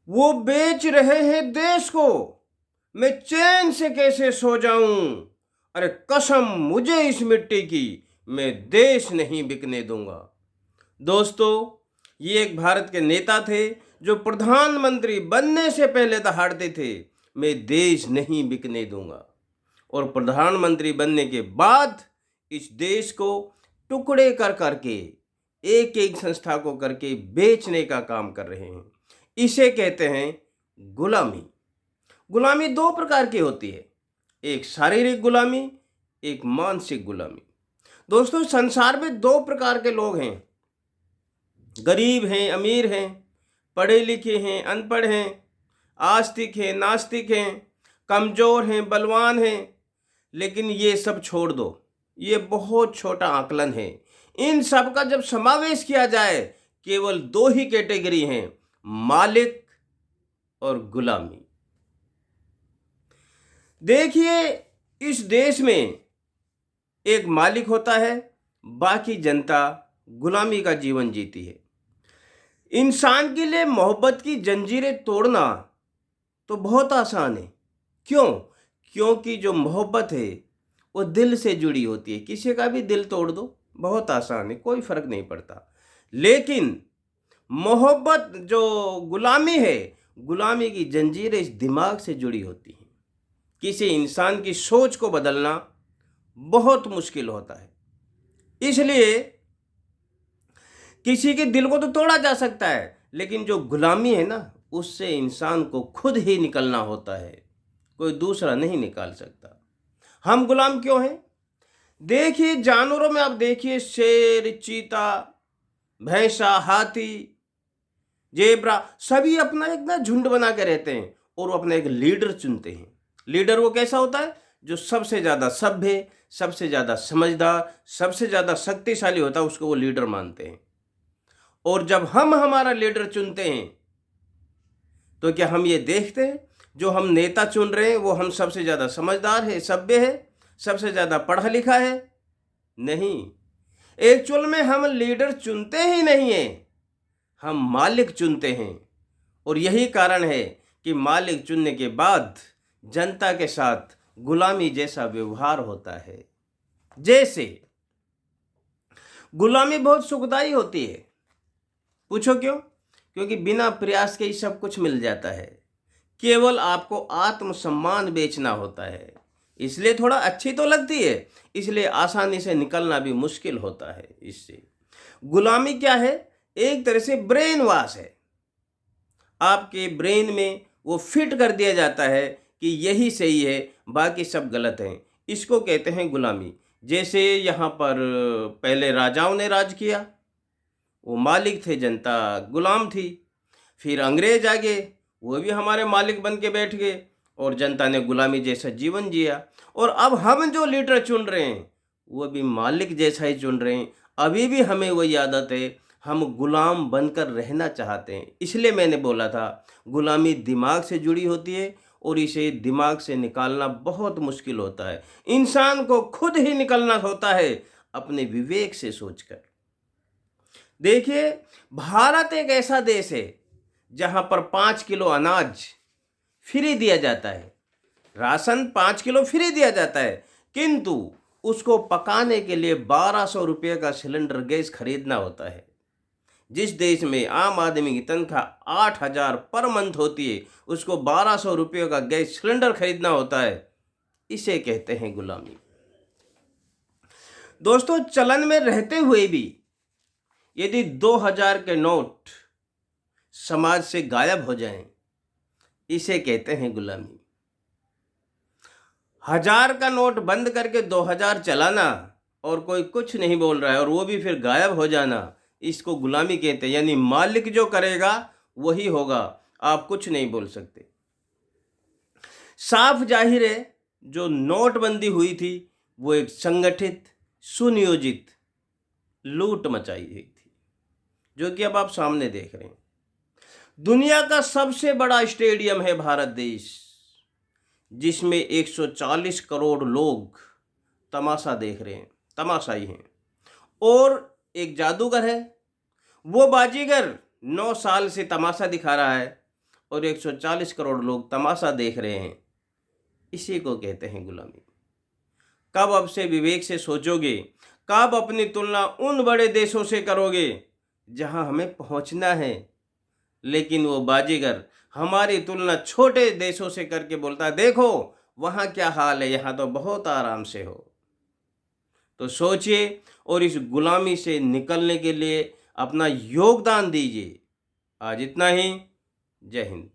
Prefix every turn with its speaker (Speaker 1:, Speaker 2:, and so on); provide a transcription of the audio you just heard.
Speaker 1: वो बेच रहे हैं देश को, मैं चैन से कैसे सो जाऊं। अरे कसम मुझे इस मिट्टी की, मैं देश नहीं बिकने दूंगा। दोस्तों, ये एक भारत के नेता थे जो प्रधानमंत्री बनने से पहले दहाड़ते थे, मैं देश नहीं बिकने दूंगा। और प्रधानमंत्री बनने के बाद इस देश को टुकड़े कर करके, एक एक संस्था को करके बेचने का काम कर रहे हैं। इसे कहते हैं गुलामी। गुलामी दो प्रकार की होती है, एक शारीरिक गुलामी, एक मानसिक गुलामी। दोस्तों, संसार में दो प्रकार के लोग हैं, गरीब हैं, अमीर हैं, पढ़े लिखे हैं, अनपढ़ हैं, आस्तिक हैं, नास्तिक हैं, कमज़ोर हैं, बलवान हैं। लेकिन ये सब छोड़ दो, ये बहुत छोटा आकलन है। इन सब का जब समावेश किया जाए, केवल दो ही कैटेगरी हैं, मालिक और गुलामी। देखिए, इस देश में एक मालिक होता है, बाकी जनता गुलामी का जीवन जीती है। इंसान के लिए मोहब्बत की जंजीरें तोड़ना तो बहुत आसान है। क्यों? क्योंकि जो मोहब्बत है वो दिल से जुड़ी होती है। किसी का भी दिल तोड़ दो, बहुत आसान है, कोई फर्क नहीं पड़ता। लेकिन मोहब्बत जो गुलामी है, गुलामी की जंजीरें इस दिमाग से जुड़ी होती हैं। किसी इंसान की सोच को बदलना बहुत मुश्किल होता है। इसलिए किसी के दिल को तो तोड़ा जा सकता है, लेकिन जो गुलामी है ना, उससे इंसान को खुद ही निकलना होता है, कोई दूसरा नहीं निकाल सकता। हम गुलाम क्यों हैं? देखिए, जानवरों में आप देखिए, शेर, चीता, भैंसा, हाथी, जेब्रा, सभी अपना एक ना झुंड बना के रहते हैं और वो अपना एक लीडर चुनते हैं। लीडर वो कैसा होता है? जो सबसे ज़्यादा सभ्य, सबसे ज़्यादा समझदार, सबसे ज़्यादा शक्तिशाली होता है, उसको वो लीडर मानते हैं। और जब हम हमारा लीडर चुनते हैं, तो क्या हम ये देखते हैं जो हम नेता चुन रहे हैं वो हम सबसे ज़्यादा समझदार है, सभ्य है, सबसे ज़्यादा पढ़ा लिखा है? नहीं। एक्चुअल में हम लीडर चुनते ही नहीं हैं, हम मालिक चुनते हैं। और यही कारण है कि मालिक चुनने के बाद जनता के साथ गुलामी जैसा व्यवहार होता है। जैसे गुलामी बहुत सुखदाई होती है। पूछो क्यों? क्योंकि बिना प्रयास के ही सब कुछ मिल जाता है। केवल आपको आत्मसम्मान बेचना होता है, इसलिए थोड़ा अच्छी तो लगती है, इसलिए आसानी से निकलना भी मुश्किल होता है इससे। गुलामी क्या है? एक तरह से ब्रेन वॉश है। आपके ब्रेन में वो फिट कर दिया जाता है कि यही सही है, बाकी सब गलत हैं। इसको कहते हैं गुलामी। जैसे यहाँ पर पहले राजाओं ने राज किया, वो मालिक थे, जनता गुलाम थी। फिर अंग्रेज आ गए, वो भी हमारे मालिक बन के बैठ गए और जनता ने गुलामी जैसा जीवन जिया। और अब हम जो लीडर चुन रहे हैं वो भी मालिक जैसा ही चुन रहे हैं। अभी भी हमें वही आदत है, हम गुलाम बनकर रहना चाहते हैं। इसलिए मैंने बोला था, गुलामी दिमाग से जुड़ी होती है और इसे दिमाग से निकालना बहुत मुश्किल होता है। इंसान को खुद ही निकलना होता है, अपने विवेक से सोचकर। देखिए, भारत एक ऐसा देश है जहाँ पर 5 किलो अनाज फ्री दिया जाता है, राशन 5 किलो फ्री दिया जाता है, किंतु उसको पकाने के लिए 1200 रुपये का सिलेंडर गैस खरीदना होता है। जिस देश में आम आदमी की तनख्वाह 8,000 पर मंथ होती है, उसको 1200 रुपये का गैस सिलेंडर खरीदना होता है। इसे कहते हैं गुलामी। दोस्तों, चलन में रहते हुए भी यदि 2000 के नोट समाज से गायब हो जाएं, इसे कहते हैं गुलामी। 1000 का नोट बंद करके 2000 चलाना और कोई कुछ नहीं बोल रहा है और वो भी फिर गायब हो जाना, इसको गुलामी कहते हैं। यानी मालिक जो करेगा वही होगा, आप कुछ नहीं बोल सकते। साफ जाहिर है, जो नोटबंदी हुई थी वो एक संगठित, सुनियोजित लूट मचाई गई थी, जो कि अब आप सामने देख रहे हैं। दुनिया का सबसे बड़ा स्टेडियम है भारत देश, जिसमें 140 करोड़ लोग तमाशा देख रहे हैं, तमाशाई हैं। और एक जादूगर है, वो बाजीगर 9 साल से तमाशा दिखा रहा है और 140 करोड़ लोग तमाशा देख रहे हैं। इसी को कहते हैं गुलामी। कब अब से विवेक से सोचोगे? कब अपनी तुलना उन बड़े देशों से करोगे जहां हमें पहुंचना है? लेकिन वो बाजीगर हमारी तुलना छोटे देशों से करके बोलता है, देखो वहां क्या हाल है, यहाँ तो बहुत आराम से हो। तो सोचिए और इस गुलामी से निकलने के लिए अपना योगदान दीजिए। आज इतना ही। जय हिंद।